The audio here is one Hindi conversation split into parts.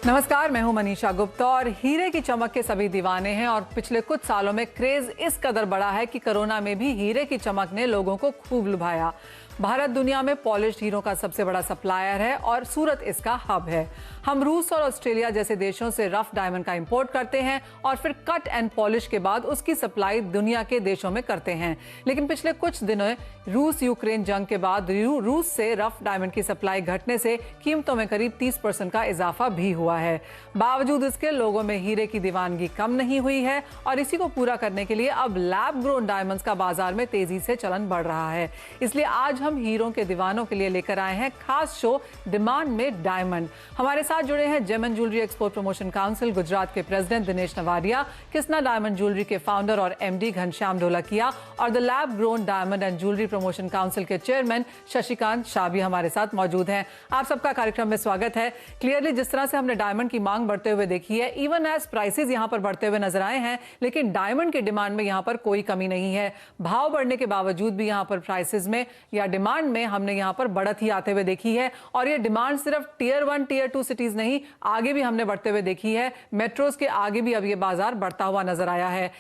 नमस्कार, मैं हूं मनीषा गुप्ता और हीरे की चमक के सभी दीवाने हैं। और पिछले कुछ सालों में क्रेज इस कदर बढ़ा है कि कोरोना में भी हीरे की चमक ने लोगों को खूब लुभाया। भारत दुनिया में पॉलिश्ड हीरों का सबसे बड़ा सप्लायर है और सूरत इसका हब है। हम रूस और ऑस्ट्रेलिया जैसे देशों से रफ डायमंड का इंपोर्ट करते हैं और फिर कट एंड पॉलिश के बाद उसकी सप्लाई दुनिया के देशों में करते हैं। लेकिन पिछले कुछ दिनों रूस यूक्रेन जंग के बाद रूस से रफ डायमंड की सप्लाई घटने से कीमतों में करीब 30% का इजाफा भी हुआ है। बावजूद इसके लोगों में हीरे की दीवानगी कम नहीं हुई है और इसी को पूरा करने के लिए अब लैब ग्रोन डायमंड्स का बाजार में तेजी से चलन बढ़ रहा है। इसलिए आज हम हीरों के दीवानों के लिए लेकर आए हैं खास शो डिमांड में डायमंड। हमारे साथ जुड़े हैं gem and jewellery export promotion council Gujarat के president Dinesh Navaria, Krishna diamond jewellery के फाउंडर और एमडी घनश्याम ढोलकिया और the lab grown diamond and jewellery promotion council के चेयरमैन शशिकांत शाह भी हमारे साथ मौजूद हैं। आप सबका कार्यक्रम में स्वागत है। क्लियरली जिस तरह से हमने डायमंड की मांग बढ़ते हुए देखी है, इवन एज प्राइसेस यहां पर बढ़ते हुए नजर आए हैं, लेकिन डायमंड की डिमांड में यहां पर कोई कमी नहीं है। भाव बढ़ने के बावजूद भी यहां पर प्राइसेस में या डिमांड में हमने यहां पर बढ़त ही आते हुए देखी है। और ये डिमांड सिर्फ टियर 1 टियर 2 सिटीज नहीं, आगे भी हमने बढ़ते हुए देखी है। मेट्रोज के आगे भी अब ये बाजार बढ़ता हुआ नजर आया है।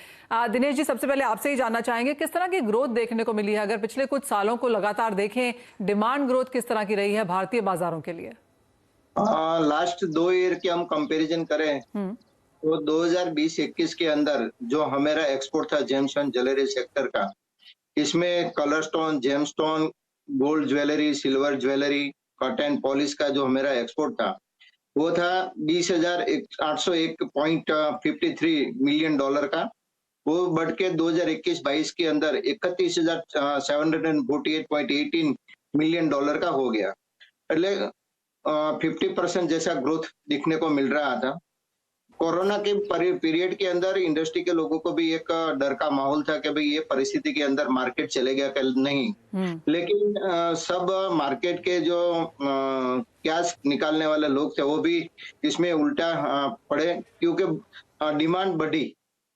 दिनेश जी, सबसे पहले आपसे ही जानना चाहेंगे किस तरह की ग्रोथ देखने को मिली है। अगर पिछले कुछ सालों को लगातार देखें, डिमांड ग्रोथ किस तरह की रही है भारतीय बाजारों के लिए? लास्ट 2 ईयर की हम कंपैरिजन करें तो 2020-21 के अंदर जो हमारा एक्सपोर्ट था जेम्स एंड ज्वेलरी सेक्टर का, इसमें colour stone, gem stone, gold jewellery, silver jewellery, cut and polish का जो हमारा एक्सपोर्ट था वो था 20,801.53 मिलियन डॉलर का। वो बढ़ के 2021-22 के अंदर 31,748.18 मिलियन डॉलर का हो गया। એટલે 50% जैसा ग्रोथ दिखने को मिल रहा था। कोरोना के पीरियड के अंदर इंडस्ट्री के लोगों को भी एक डर का माहौल था कि भाई ये परिस्थिति के अंदर मार्केट चलेगा कि नहीं। लेकिन सब मार्केट के जो कैश निकालने वाले लोग थे वो भी इसमें उल्टा पड़े, क्योंकि डिमांड बढ़ी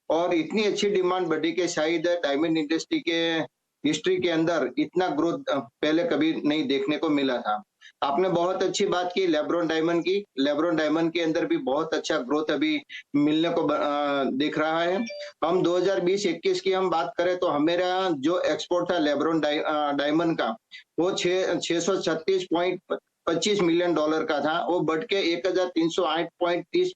और इतनी अच्छी डिमांड बढ़ी कि शायद डायमंड इंडस्ट्री के हिस्ट्री के अंदर इतना ग्रोथ पहले कभी नहीं देखने को मिला था। आपने बहुत अच्छी बात की लेब्रॉन डायमंड की। लेब्रॉन डायमंड के अंदर भी बहुत अच्छा ग्रोथ अभी मिलने को दिख रहा है। हम 2020-21 की हम बात करें तो हमारा जो एक्सपोर्ट था लेब्रॉन डायमंड का वो 636.25 मिलियन डॉलर का था। वो बढ़ के 1,308.30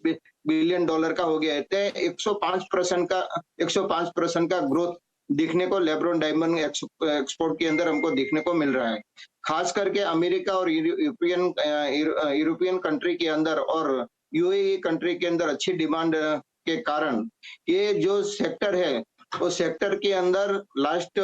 बिलियन डॉलर का हो गया है। 105% का ग्रोथ दिखने को लेब्रॉन डायमंड एक्सपोर्ट के अंदर हमको देखने को मिल रहा है। खास करके अमेरिका और यूरोपियन कंट्री के अंदर और यूएई कंट्री के अंदर अच्छी डिमांड के कारण ये जो सेक्टर है वो सेक्टर के अंदर लास्ट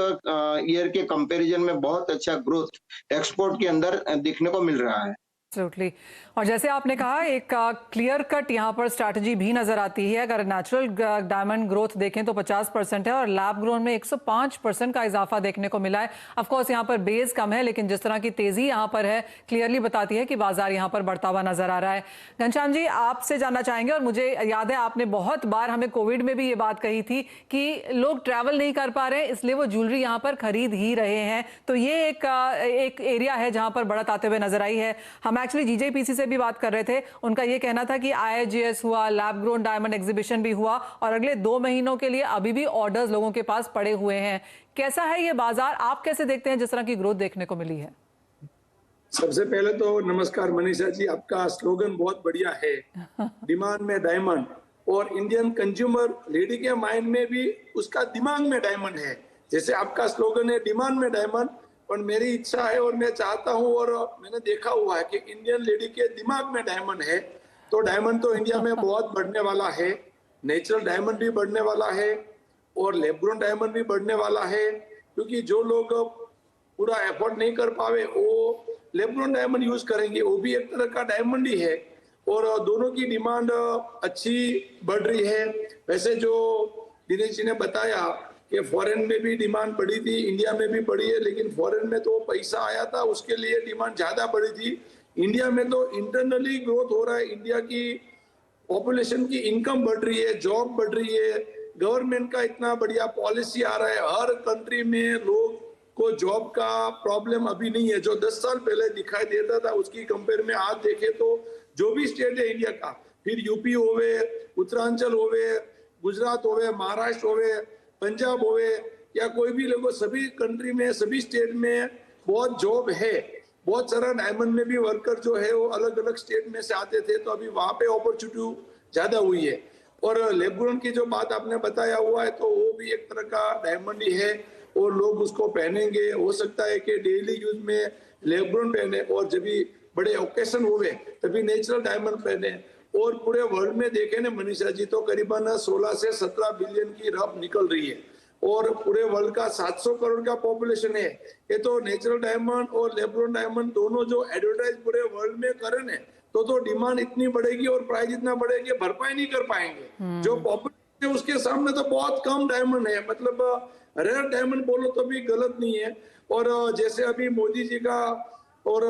ईयर के कंपैरिजन में बहुत अच्छा ग्रोथ एक्सपोर्ट के अंदर दिखने को मिल रहा है। एब्सोल्युटली। और जैसे आपने कहा, एक क्लियर कट यहाँ पर स्ट्रैटेजी भी नजर आती है। अगर नेचुरल डायमंड ग्रोथ देखें तो 50% है और लैब ग्रोन में 105% का इजाफा देखने को मिला है। ऑफ कोर्स यहाँ पर बेस कम है, लेकिन जिस तरह की तेजी यहाँ पर है क्लियरली बताती है कि बाजार यहाँ पर बढ़ता हुआ नजर आ रहा है। घनश्याम जी, आपसे जानना चाहेंगे, और मुझे याद है आपने बहुत बार हमें कोविड में भी ये बात कही थी कि लोग ट्रैवल नहीं कर पा रहे, इसलिए वो ज्वेलरी यहाँ पर खरीद ही रहे हैं। तो ये एक एरिया है जहाँ पर बढ़त आते हुए नजर आई है। हम एक्चुअली जीजेपीसी से भी बात कर रहे थे, उनका ये कहना था कि IIGS हुआ, लैब ग्रोन डायमंड एग्जीबिशन भी हुआ और अगले 2 महीनों के लिए अभी भी ऑर्डर्स लोगों के पास पड़े हुए हैं। कैसा है ये बाजार, आप कैसे देखते हैं जिस तरह की ग्रोथ देखने को मिली है? सबसे पहले तो नमस्कार मनीषा जी, आपका स्लोगन बहुत बढ़िया है, डिमांड में डायमंड। और इंडियन कंज्यूमर लेडी के माइंड में भी उसका दिमाग में डायमंड है। जैसे आपका स्लोगन है डिमांड में डायमंड, और मेरी इच्छा है और मैं चाहता हूं और मैंने देखा हुआ है कि इंडियन लेडी के दिमाग में डायमंड है। तो डायमंड तो इंडिया में बहुत बढ़ने वाला है, नेचुरल डायमंड भी बढ़ने वाला है और लैब ग्रोन डायमंड भी बढ़ने वाला है, क्योंकि जो लोग पूरा एफोर्ड नहीं कर पावे वो लैब ग्रोन डायमंड यूज करेंगे, वो भी एक तरह का डायमंड ही है। और दोनों की डिमांड अच्छी बढ़ रही है। वैसे जो दिनेश जी ने बताया कि फॉरेन में भी डिमांड बढ़ी थी, इंडिया में भी बढ़ी है, लेकिन फॉरेन में तो पैसा आया था उसके लिए डिमांड ज्यादा बढ़ी थी। इंडिया में तो इंटरनली ग्रोथ हो रहा है, इंडिया की पॉपुलेशन की इनकम बढ़ रही है, जॉब बढ़ रही है, गवर्नमेंट का इतना बढ़िया पॉलिसी आ रहा है, हर कंट्री में लोग को जॉब का प्रॉब्लम अभी नहीं है। जो 10 साल पहले दिखाई देता था उसकी कंपेयर में आज देखे तो जो भी स्टेट है इंडिया का, फिर यूपी होवे, उत्तरांचल होवे, गुजरात होवे, महाराष्ट्र होवे, पंजाब होवे, या कोई भी लोगों, सभी कंट्री में, सभी स्टेट में बहुत जॉब है। बहुत सारा डायमंड में भी वर्कर जो है वो अलग अलग स्टेट में से आते थे, तो अभी वहां पे अपॉर्चुनिटी ज्यादा हुई है। और लैब ग्रोन की जो बात आपने बताया हुआ है, तो वो भी एक तरह का डायमंड ही है और लोग उसको पहनेंगे। हो सकता है कि डेली यूज में लैब ग्रोन पहने और जब भी बड़े ओकेशन हुए तभी नेचुरल डायमंड पहने। और पूरे वर्ल्ड में देखे ना मनीषा जी, तो करीबन 16 से 17 बिलियन की रफ निकल रही है और पूरे वर्ल्ड का 700 करोड़ का पॉपुलेशन है। ये तो नेचुरल डायमंड और लैब ग्रोन डायमंड दोनों जो एडवर्टाइज पूरे वर्ल्ड में करें ना, तो डिमांड इतनी बढ़ेगी और प्राइस इतना बढ़ेगी, भरपाई नहीं कर पाएंगे। जो पॉपुलेशन है उसके सामने तो बहुत कम डायमंड है, मतलब रेयर डायमंड बोलो तो भी गलत नहीं है। और जैसे अभी मोदी जी का और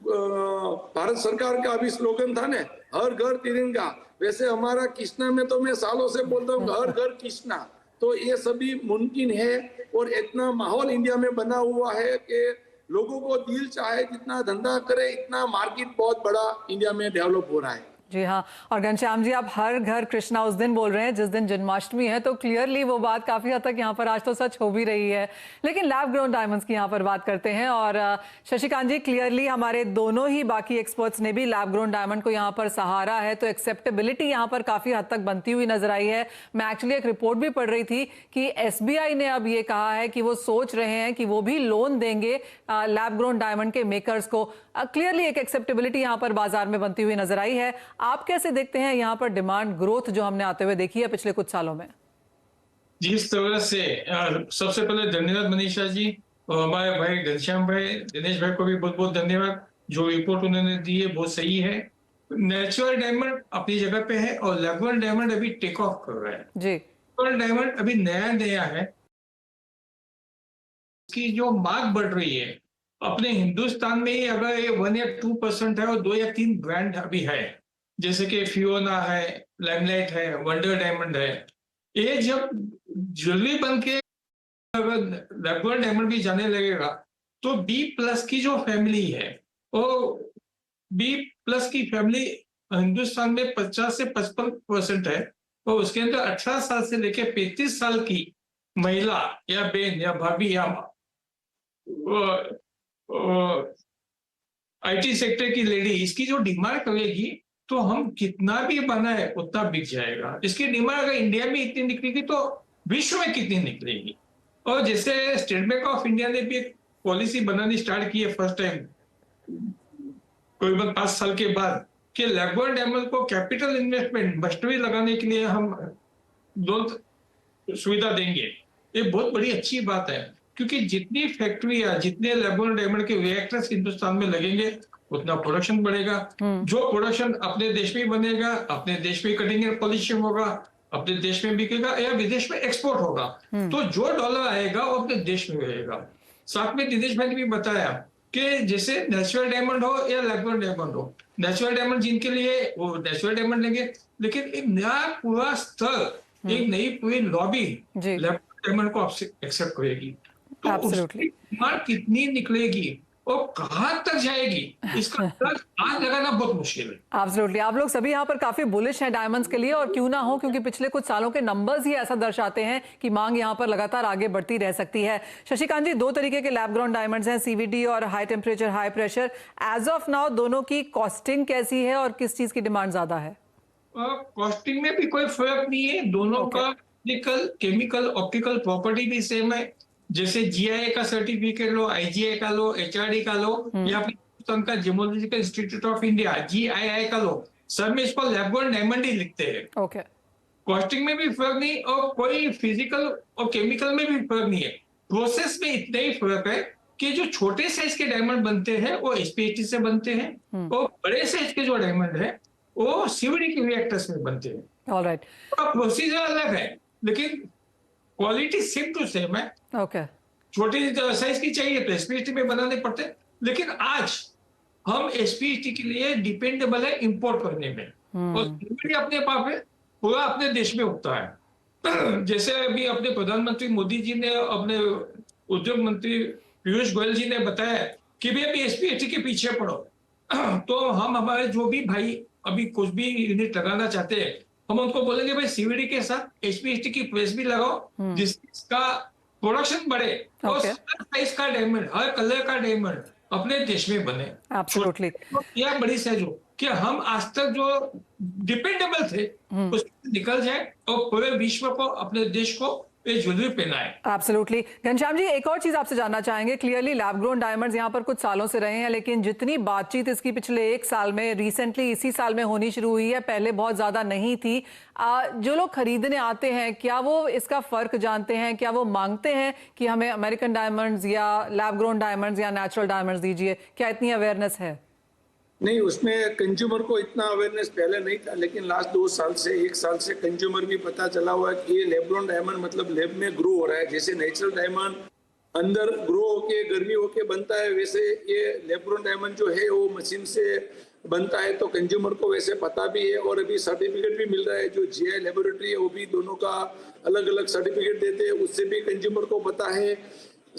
भारत सरकार का अभी स्लोगन था ना, हर घर तिरंगा, वैसे हमारा कृष्णा में तो मैं सालों से बोलता हूँ हर घर कृष्णा। तो ये सभी मुमकिन है और इतना माहौल इंडिया में बना हुआ है कि लोगों को दिल चाहे जितना धंधा करे, इतना मार्केट बहुत बड़ा इंडिया में डेवलप हो रहा है। जी हाँ, और घनश्याम जी, आप हर घर कृष्णा उस दिन बोल रहे हैं जिस दिन जन्माष्टमी है, तो क्लियरली वो बात काफी हद तक यहाँ पर आज तो सच हो भी रही है। लेकिन लैब ग्रोन डायमंड्स की यहाँ पर बात करते हैं और शशिकांत जी, क्लियरली हमारे दोनों ही बाकी एक्सपर्ट्स ने भी लैब ग्रोन डायमंड को यहाँ पर सहारा है, तो एक्सेप्टेबिलिटी यहाँ पर काफी हद तक बनती हुई नजर आई है। मैं एक्चुअली एक रिपोर्ट भी पढ़ रही थी कि SBI ने अब ये कहा है कि वो सोच रहे हैं कि वो भी लोन देंगे लैब ग्रोन डायमंड के मेकर्स को। क्लियरली एक एक्सेप्टेबिलिटी यहाँ पर बाजार में बनती हुई नजर आई है। आप कैसे देखते हैं यहाँ पर डिमांड ग्रोथ जो हमने आते हुए देखी है पिछले कुछ सालों में? जिस तरह से सबसे पहले धन्यवाद मनीषा जी और हमारे भाई घनश्याम भाई, दिनेश भाई को भी बहुत बहुत धन्यवाद। जो रिपोर्ट उन्होंने दी है बहुत सही है। नेचुरल डायमंड अपनी जगह पे है और लैब ग्रोन डायमंड अभी टेक ऑफ कर रहा है जी। नेचुरल डायमंड अभी नया है, इसकी जो मांग बढ़ रही है अपने हिंदुस्तान में ही। अगर ये 1 या 2% है और 2 या 3 ब्रांड अभी है, जैसे कि फियोना है, लाइमलाइट है, वंडर डायमंड है। ये जब ज्वेलरी बन के अगर लैब ग्रोन डायमंड भी जाने लगेगा तो B+ की जो फैमिली है, वो B+ की फैमिली हिंदुस्तान में 50 से 55% है और उसके अंदर 18 साल से लेकर 35 साल की महिला या बहन या भाभी या IT सेक्टर की लेडी इसकी जो डिमांड करेगी, तो हम कितना भी बनाए उतना बिक जाएगा। इसकी डिमांड अगर इंडिया में इतनी निकलेगी तो विश्व में कितनी निकलेगी। और जैसे स्टेट बैंक ऑफ इंडिया ने भी एक पॉलिसी बनानी स्टार्ट की है फर्स्ट टाइम करीबन 5 साल के बाद, कि लैब ग्रोन डायमंड को कैपिटल इन्वेस्टमेंट मस्टरी लगाने के लिए हम लोन सुविधा देंगे। ये बहुत बड़ी अच्छी बात है, क्योंकि जितनी फैक्ट्री या जितने लैब ग्रोन डायमंड के रिएक्टर्स हिंदुस्तान में लगेंगे उतना प्रोडक्शन बढ़ेगा। जो प्रोडक्शन अपने देश में बनेगा, अपने देश में कटिंग एंड पॉलिशिंग होगा, अपने देश में बिकेगा या विदेश में एक्सपोर्ट होगा, तो जो डॉलर आएगा वो अपने देश में रहेगा। साथ में दिनेश भाई ने भी बताया कि जैसे नेचुरल डायमंड हो या लैब ग्रोन डायमंड हो, नेचुरल डायमंड जिनके लिए वो नेचुरल डायमंड लेंगे, लेकिन एक नया पूरा स्तर, एक नई पूरी लॉबी लैब ग्रोन डायमंड को एक्सेप्ट करेगी। तो उसकी डिमांड कितनी निकलेगी और कहां तक जाएगी, इसका आज लगाना बहुत मुश्किल है। एब्सोल्युटली, आप लोग सभी यहाँ पर काफी बुलिश हैं डायमंड्स के लिए, और क्यों ना हो, क्योंकि पिछले कुछ सालों के नंबर्स ही ऐसा दर्शाते हैं कि मांग यहाँ पर लगातार आगे बढ़ती रह सकती है। शशिकांत जी, 2 तरीके के लैब ग्रोन डायमंड्स हैं, CVD और high temperature high pressure. As of now दोनों की कॉस्टिंग कैसी है और किस चीज की डिमांड ज्यादा है? कॉस्टिंग में भी कोई फर्क नहीं है, दोनों का केमिकल ऑप्टिकल प्रॉपर्टी भी सेम है। जैसे GIA का सर्टिफिकेट लो, IGI का लो, HRD का लो, या फिर हिंदुस्तान का geological institute of India GII का लो, सब में इसको लैब ग्रोन डायमंड ही लिखते हैं। कॉस्टिंग में भी फर्क नहीं और कोई फिजिकल और केमिकल में भी फर्क नहीं है। प्रोसेस में इतना ही फर्क है कि जो छोटे साइज के डायमंड बनते हैं वो SPHT से बनते हैं और बड़े साइज के जो डायमंड है वो CVD के रिएक्टर्स में बनते हैं। ऑलराइट, प्रोसीजर अलग है लेकिन क्वालिटी सेम टू सेम है। छोटी साइज की चाहिए तो SPHT में बनाने पड़ते हैं, लेकिन आज हम SPHT के लिए डिपेंडेबल है इंपोर्ट करने में, और CVD अपने पास है, पूरा अपने देश में उगता है। जैसे अभी अपने प्रधानमंत्री मोदी जी ने, अपने उद्योग मंत्री पीयूष गोयल जी ने बताया कि भी अभी SPHT के पीछे पड़ो, तो हम हमारे जो भी भाई अभी कुछ भी यूनिट लगाना चाहते हैं, हम उनको बोलेंगे भाई सीवीडी के साथ एचपीएचटी की प्रेस भी लगाओ, जिसका प्रोडक्शन बढ़े और Okay. हर साइज का डायमंड, हर कलर का डायमंड अपने देश में बने। Absolutely. या बड़ी सहज हो कि हम आज तक जो डिपेंडेबल थे उससे निकल जाए और पूरे विश्व को, अपने देश को ये ज्वेलरी पहनाए। एब्सोल्युटली। घनश्याम जी, एक और चीज आपसे जानना चाहेंगे। क्लियरली लैब ग्रोन डायमंड्स यहाँ पर कुछ सालों से रहे हैं, लेकिन जितनी बातचीत इसकी पिछले एक साल में, रिसेंटली इसी साल में होनी शुरू हुई है, पहले बहुत ज्यादा नहीं थी। जो लोग खरीदने आते हैं, क्या वो इसका फर्क जानते हैं? क्या वो मांगते हैं कि हमें अमेरिकन डायमंड्स या लैब ग्रोन डायमंड्स या नेचुरल डायमंड्स दीजिए? क्या इतनी अवेयरनेस है? नहीं, उसमें कंज्यूमर को इतना अवेयरनेस पहले नहीं था, लेकिन लास्ट 2 साल से, 1 साल से कंज्यूमर भी पता चला हुआ है कि ये लैब ग्रोन डायमंड मतलब लैब में ग्रो हो रहा है। जैसे नेचुरल डायमंड अंदर ग्रो होके गर्मी होके बनता है, वैसे ये लैब ग्रोन डायमंड जो है वो मशीन से बनता है। तो कंज्यूमर को वैसे पता भी है और अभी सर्टिफिकेट भी मिल रहा है। जो जीआई लेबोरेटरी है वो भी दोनों का अलग अलग सर्टिफिकेट देते हैं, उससे भी कंज्यूमर को पता है।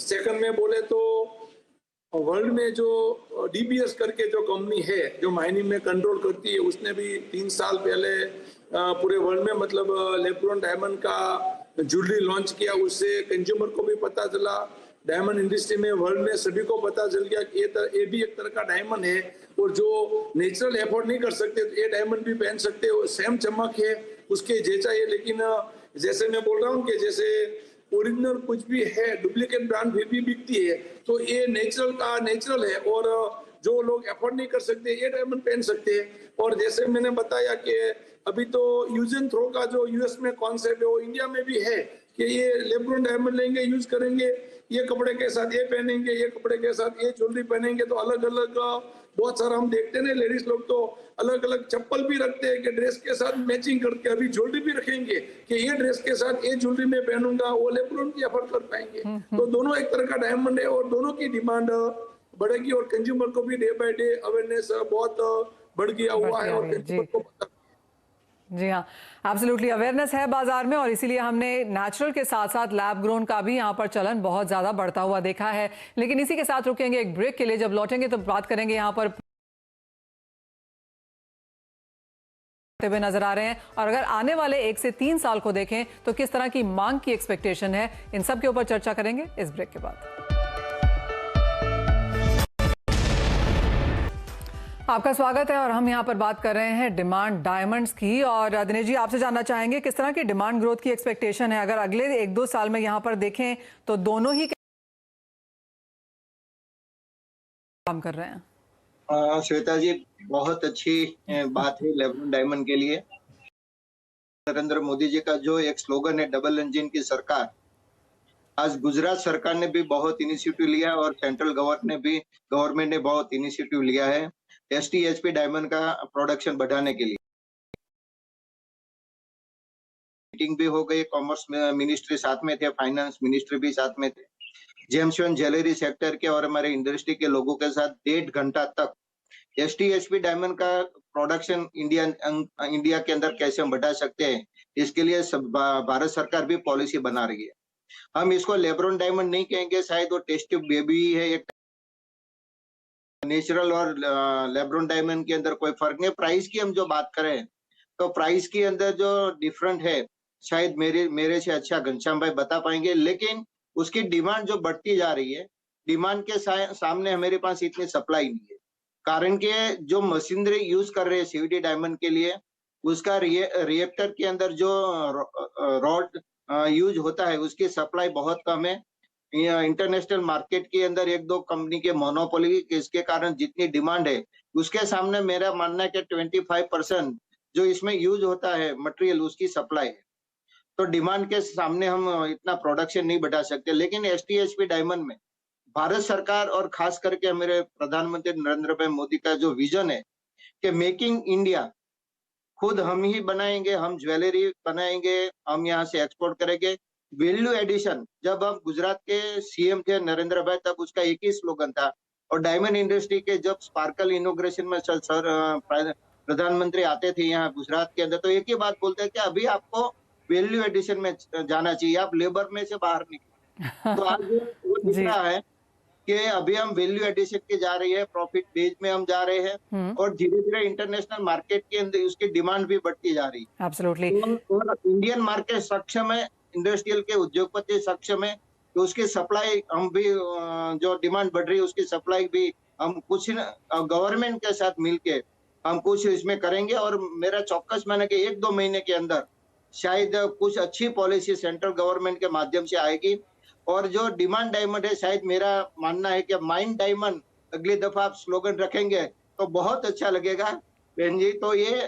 सेकंड में बोले तो वर्ल्ड में जो डीबीएस करके जो कंपनी है जो माइनिंग में कंट्रोल करती है, उसने भी 3 साल पहले पूरे वर्ल्ड में मतलब लैब ग्रोन डायमंड का ज्वेलरी लॉन्च किया। उससे कंज्यूमर को भी पता चला, डायमंड इंडस्ट्री में वर्ल्ड में सभी को पता चल गया कि ये भी एक तरह का डायमंड है और जो नेचुरल एफोर्ड नहीं कर सकते तो ये डायमंड भी पहन सकते हो, सेम चमक है उसके जैसा है। लेकिन जैसे मैं बोल रहा हूँ कि जैसे ओरिजिनल कुछ भी है, डुप्लीकेट ब्रांड फिर भी बिकती है, तो ये नेचुरल का नेचुरल है और जो लोग अफोर्ड नहीं कर सकते ये डायमंड पहन सकते हैं। और जैसे मैंने बताया कि अभी तो यूज एंड थ्रो का जो यूएस में कॉन्सेप्ट है वो इंडिया में भी है कि ये लैब ग्रोन डायमंड लेंगे, यूज करेंगे, ये कपड़े के साथ ये पहनेंगे, ये कपड़े के साथ ये ज्वेलरी पहनेंगे। तो अलग अलग बहुत सारा हम देखते हैं ना, लेडीज लोग तो अलग अलग चप्पल भी रखते हैं कि ड्रेस के साथ मैचिंग करके। अभी ज्वेलरी भी रखेंगे कि ये ड्रेस के साथ ये ज्वेलरी में पहनूंगा, वो लैब ग्रोन की अफोर्ड कर पाएंगे। तो दोनों एक तरह का डायमंड है और दोनों की डिमांड बढ़ेगी और कंज्यूमर को भी डे बाय डे अवेयरनेस बहुत बढ़ गया हुआ है और कंज्यूमर को पता। जी हाँ, एब्सोल्युटली अवेयरनेस है बाजार में और इसीलिए हमने नेचुरल के साथ साथ लैब ग्रोन का भी यहाँ पर चलन बहुत ज्यादा बढ़ता हुआ देखा है। लेकिन इसी के साथ रुकेंगे एक ब्रेक के लिए, जब लौटेंगे तो बात करेंगे यहाँ पर हुए नजर आ रहे हैं और अगर आने वाले 1 से 3 साल को देखें तो किस तरह की मांग की एक्सपेक्टेशन है, इन सब के ऊपर चर्चा करेंगे इस ब्रेक के बाद। आपका स्वागत है और हम यहाँ पर बात कर रहे हैं डिमांड डायमंड्स की। और दिनेश जी, आपसे जानना चाहेंगे किस तरह की डिमांड ग्रोथ की एक्सपेक्टेशन है? अगर अगले 1-2 साल में यहाँ पर देखें तो दोनों ही काम कर रहे हैं। श्वेता जी, बहुत अच्छी बात है लैब ग्रोन डायमंड के लिए। नरेंद्र मोदी जी का जो एक स्लोगन है, डबल इंजन की सरकार, आज गुजरात सरकार ने भी बहुत इनिशिएटिव लिया और सेंट्रल गवर्नमेंट ने बहुत इनिशिएटिव लिया है एसटीएचपी डायमंड का प्रोडक्शन बढ़ाने के लिए। मीटिंग भी हो गई, कॉमर्स मिनिस्ट्री साथ में थे, फाइनेंस मिनिस्ट्री भी साथ में थे। जेम्स एंड ज्वेलरी सेक्टर के और हमारे इंडस्ट्री के लोगों के साथ 1.5 घंटा तक एसटीएचपी डायमंड का प्रोडक्शन इंडिया के अंदर कैसे हम बढ़ा सकते हैं, इसके लिए भारत सरकार भी पॉलिसी बना रही है। हम इसको लैब ग्रोन डायमंड नहीं कहेंगे, शायद वो टेस्ट ट्यूब बेबी है। एक नेचुरल और लैब ग्रोन डायमंड के अंदर कोई फर्क नहीं। प्राइस की हम जो बात करें तो प्राइस के अंदर जो डिफरेंट है शायद मेरे से अच्छा घनश्याम भाई बता पाएंगे, लेकिन उसकी डिमांड जो बढ़ती जा रही है, डिमांड के सामने हमारे पास इतनी सप्लाई नहीं है। कारण के जो मशीनरी यूज कर रहे हैं सीवीडी डायमंड के लिए, उसका रिएक्टर के अंदर जो रॉड यूज होता है उसकी सप्लाई बहुत कम है। इंटरनेशनल मार्केट के अंदर 1-2 कंपनी के मोनोपोली, इसके कारण जितनी डिमांड है उसके सामने मेरा मानना है कि 25% जो इसमें यूज होता है मटेरियल, उसकी सप्लाई है। तो डिमांड के सामने हम इतना प्रोडक्शन नहीं बढ़ा सकते। लेकिन एसटीएचपी डायमंड में भारत सरकार और खास करके हमारे प्रधानमंत्री नरेंद्र भाई मोदी का जो विजन है कि मेकिंग इंडिया, खुद हम ही बनाएंगे, हम ज्वेलरी बनाएंगे, हम यहाँ से एक्सपोर्ट करेंगे। वैल्यू एडिशन, जब हम गुजरात के सीएम थे नरेंद्र भाई, तब उसका एक ही स्लोगन था। और डायमंड इंडस्ट्री के जब स्पार्कल इनॉग्रेशन में सर प्रधानमंत्री आते थे यहाँ गुजरात के अंदर, तो एक ही बात बोलते हैं कि अभी आपको वैल्यू एडिशन में जाना चाहिए, आप लेबर में से बाहर निकले। तो आज वो दिख रहा है कि अभी हम वैल्यू एडिशन के जा रही है, प्रॉफिट बेस में हम जा रहे हैं और धीरे धीरे इंटरनेशनल मार्केट के अंदर उसकी डिमांड भी बढ़ती जा रही है। एब्सोल्युटली। और इंडियन मार्केट सक्षम है, इंडस्ट्रियल के उद्योगपति सक्षम है, तो उसकी सप्लाई हम भी जो डिमांड बढ़ रही है उसकी सप्लाई भी हम कुछ गवर्नमेंट के साथ मिलके हम कुछ इसमें करेंगे। और मेरा चौक्कस माने कि 1-2 महीने के अंदर शायद कुछ अच्छी पॉलिसी सेंट्रल गवर्नमेंट के माध्यम से आएगी। और जो डिमांड डायमंड है, शायद मेरा मानना है कि माइंड डायमंड अगली दफा आप स्लोगन रखेंगे तो बहुत अच्छा लगेगा बहन जी। तो ये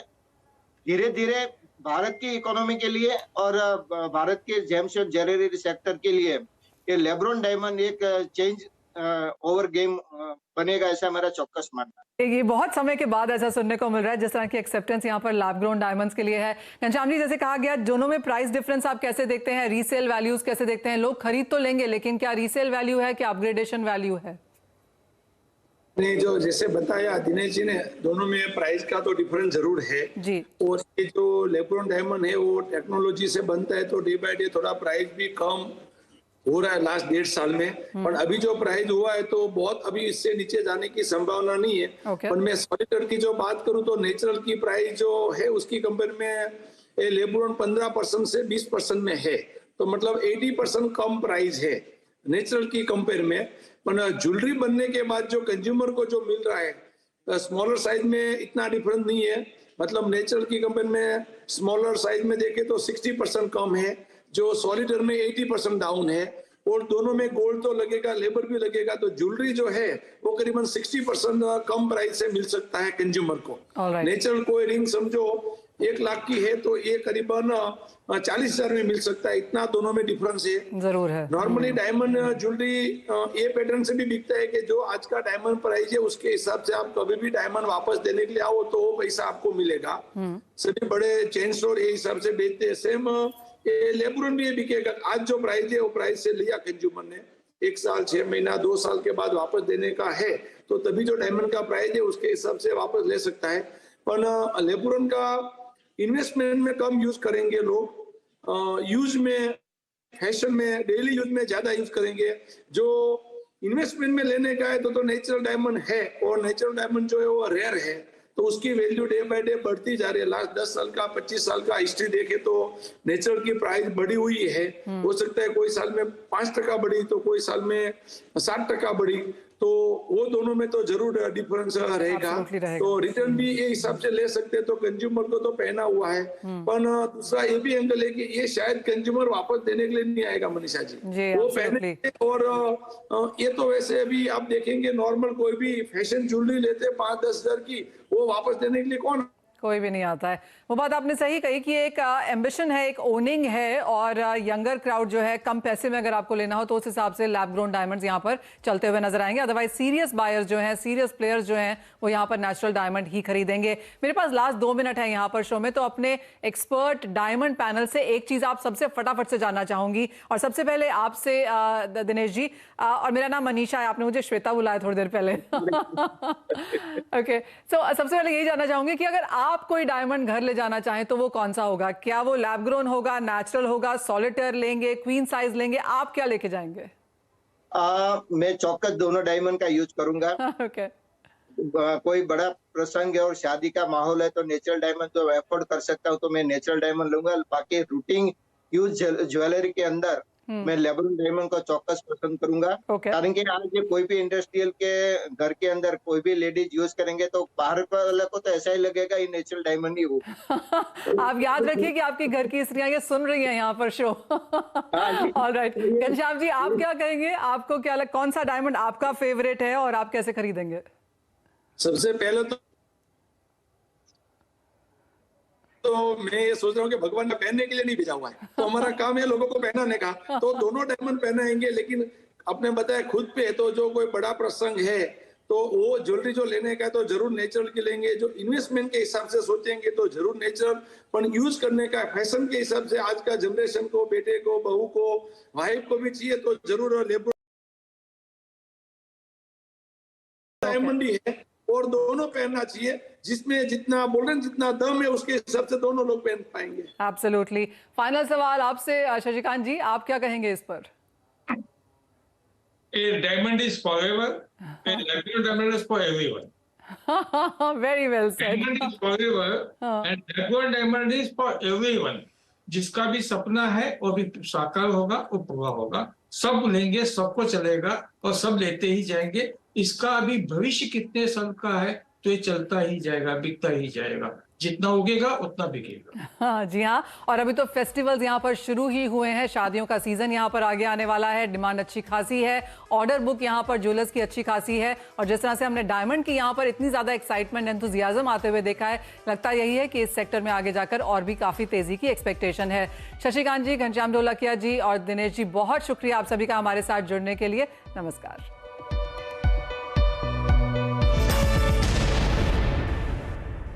धीरे धीरे भारत की इकोनॉमी के लिए और भारत के जेम्स और ज्वेलरी सेक्टर के लिए ये लेब्रॉन डायमंड एक चेंज ओवर गेम बनेगा, ऐसा मेरा चौक्कस मानना है। ये बहुत समय के बाद ऐसा सुनने को मिल रहा है जिस तरह की एक्सेप्टेंस यहाँ पर लैब ग्रोन डायमंड्स के लिए है। घनश्याम जी, जैसे कहा गया, दोनों में प्राइस डिफरेंस आप कैसे देखते हैं, रीसेल वैल्यूज कैसे देखते हैं? लोग खरीद तो लेंगे लेकिन क्या रीसेल वैल्यू है, क्या अपग्रेडेशन वैल्यू है? ने जो जैसे बताया दिनेश जी ने, दोनों में प्राइस का तो डिफरेंस जरूर है जी। और ये जो लेब्रॉन डायमंड है वो टेक्नोलॉजी से बनता है तो डे बाय डे थोड़ा प्राइस भी कम हो रहा है लास्ट 1.5 साल में। पर अभी जो प्राइस हुआ है तो बहुत अभी इससे नीचे जाने की संभावना नहीं है। पर मैं सॉलिटर की जो बात करूं तो नेचुरल की प्राइस जो है उसकी कंपेयर में लेब्रॉन 15% से 20% में है, तो मतलब 80% कम प्राइस है नेचुरल की कंपेयर में। पर ज्वेलरी बनने के बाद जो कंज्यूमर को जो मिल रहा है स्मॉलर साइज में इतना डिफरेंस नहीं है, मतलब नेचुरल की कंपेयर में स्मॉलर साइज में देखे तो 60% कम है, जो सॉलिडर में 80% डाउन है। और दोनों में गोल्ड तो लगेगा, लेबर भी लगेगा, तो ज्वेलरी जो है वो करीबन 60% कम प्राइस से मिल सकता है कंज्यूमर को। नेचुरल कोई रिंग समझो 1 लाख की है तो ये करीबन 40,000 में मिल सकता है, इतना दोनों में डिफरेंस है। जरूर है। नॉर्मली डायमंड ज्वेलरी ये पैटर्न से भी बिकता है कि जो आज का डायमंड प्राइस है उसके हिसाब से आप कभी भी डायमंड वापस देने के लिए आओ तो वो पैसा आपको मिलेगा। सभी बड़े चेन स्टोर ये हिसाब से बेचते हैं। सेम ये लेब्रॉन भी ये बिकेगा, आज जो प्राइस है वो प्राइस से लिया कंज्यूमर ने, 1 साल 6 महीना 2 साल के बाद वापस देने का है तो तभी जो डायमंड का प्राइस है उसके हिसाब से वापस ले सकता है। पर लेब्रॉन का इन्वेस्टमेंट में कम यूज करेंगे लोग, यूज में फैशन में डेली यूज में ज्यादा यूज करेंगे। जो इन्वेस्टमेंट में लेने का है तो नेचुरल डायमंड है और नेचुरल डायमंड जो है वो रेयर है तो उसकी वैल्यू डे बाय डे बढ़ती जा रही है। लास्ट 10 साल का 25 साल का हिस्ट्री देखे तो नेचुरल की प्राइस बढ़ी हुई है। हो सकता है कोई साल में 5% बढ़ी तो कोई साल में 60% बढ़ी, तो वो दोनों में तो जरूर डिफरेंस रहेगा। तो रिटर्न भी ये हिसाब से ले सकते हैं तो कंज्यूमर को तो पहना हुआ है। पर दूसरा ये भी एंगल है कि ये शायद कंज्यूमर वापस देने के लिए नहीं आएगा मनीषा जी, वो पहने। और ये तो वैसे अभी आप देखेंगे नॉर्मल कोई भी फैशन ज्वेलरी लेते 5-10 हजार की, वो वापस देने के लिए कौन कोई भी नहीं आता है। वो बात आपने सही कही कि एक एम्बिशन है, एक ओनिंग है और यंगर क्राउड जो है, कम पैसे में अगर आपको लेना हो तो उस हिसाब से लैब ग्रोन डायमंड्स यहाँ पर चलते हुए नजर आएंगे। अदरवाइज सीरियस बायर्स जो हैं, सीरियस प्लेयर्स जो हैं, वो यहाँ पर नेचुरल डायमंड ही खरीदेंगे। मेरे पास लास्ट 2 मिनट है यहाँ पर शो में, तो अपने एक्सपर्ट डायमंड पैनल से एक चीज आप सबसे फटाफट से जानना चाहूंगी। और सबसे पहले आपसे दिनेश जी, और मेरा नाम मनीषा है, आपने मुझे श्वेता बुलाया थोड़ी देर पहले। ओके, सो सबसे पहले यही जानना चाहूंगी कि अगर आप कोई डायमंड घर ले जाना चाहें तो वो कौन सा होगा? क्या वो लैब ग्रोन होगा, नेचुरल होगा, सॉलिटर लेंगे, क्वीन साइज लेंगे? आप क्या लेके जाएंगे? मैं चौकस दोनों डायमंड का यूज करूंगा। ओके। कोई बड़ा प्रसंग है और शादी का माहौल है तो नेचुरल डायमंड तो अफोर्ड कर सकता हूँ तो मैं नेचुरल डायमंड लूंगा। बाकी रूटीन यूज ज्वेलरी के अंदर मैं लेब्रॉन डायमंड को चौकस पसंद करूंगा। कारण कि आज ये कोई भी इंडस्ट्रियल के घर के अंदर कोई भी लेडीज यूज करेंगे तो बाहर वाले को तो ऐसा ही लगेगा ये नेचुरल डायमंड ही हो। आप याद रखिए कि आपकी घर की स्त्रियां ये सुन रही हैं यहाँ पर शो। ऑलराइट, घनश्याम जी आप क्या कहेंगे? आपको क्या कौन सा डायमंड आपका फेवरेट है और आप कैसे खरीदेंगे? सबसे पहले तो मैं ये सोच रहा हूँ कि भगवान ने पहनने के लिए नहीं भेजा हुआ है, तो हमारा काम है लोगों को पहनाने का। तो दोनों डायमंड पहनाएंगे, लेकिन आपने बताया खुद पे तो जो कोई बड़ा प्रसंग है तो वो ज्वेलरी जो लेने का है तो जरूर नेचुरल की लेंगे। जो इन्वेस्टमेंट के हिसाब से सोचेंगे तो जरूर नेचुरल, पर यूज करने का फैशन के हिसाब से आज का जनरेशन को, बेटे को, बहू को, वाइफ को भी चाहिए तो जरूर लेब्रॉन डायमंड ही है और दोनों पहनना चाहिए। जिसमें जितना बोल रहे हैं जितना दम है उसके हिसाब से दोनों लोग पहन पाएंगे। एब्सोल्युटली। फाइनल सवाल आपसे शशिकांत जी, आप क्या कहेंगे इस पर? A diamond is forever, a lab-grown diamond is for everyone. Very well said. Diamond is forever and lab-grown diamond is for everyone. जिसका भी सपना है वो भी साकार होगा, वो पूरा होगा। सब लेंगे, सबको चलेगा और सब लेते ही जाएंगे। इसका अभी भविष्य कितने साल का है तो ये चलता ही जाएगा, बिकता ही जाएगा। जितना उगेगा उतना बिकेगा। हाँ जी हाँ, और अभी तो फेस्टिवल्स यहाँ पर शुरू ही हुए हैं, शादियों का सीजन यहाँ पर आगे आने वाला है, डिमांड अच्छी खासी है, ऑर्डर बुक यहाँ पर ज्वेलर्स की अच्छी खासी है, और जिस तरह से हमने डायमंड की यहाँ पर इतनी ज्यादा एक्साइटमेंट एंथुजियाज्म आते हुए देखा है, लगता यही है कि इस सेक्टर में आगे जाकर और भी काफी तेजी की एक्सपेक्टेशन है। शशिकांत जी, घनश्याम ढोलकिया जी और दिनेश जी, बहुत शुक्रिया आप सभी का हमारे साथ जुड़ने के लिए। नमस्कार।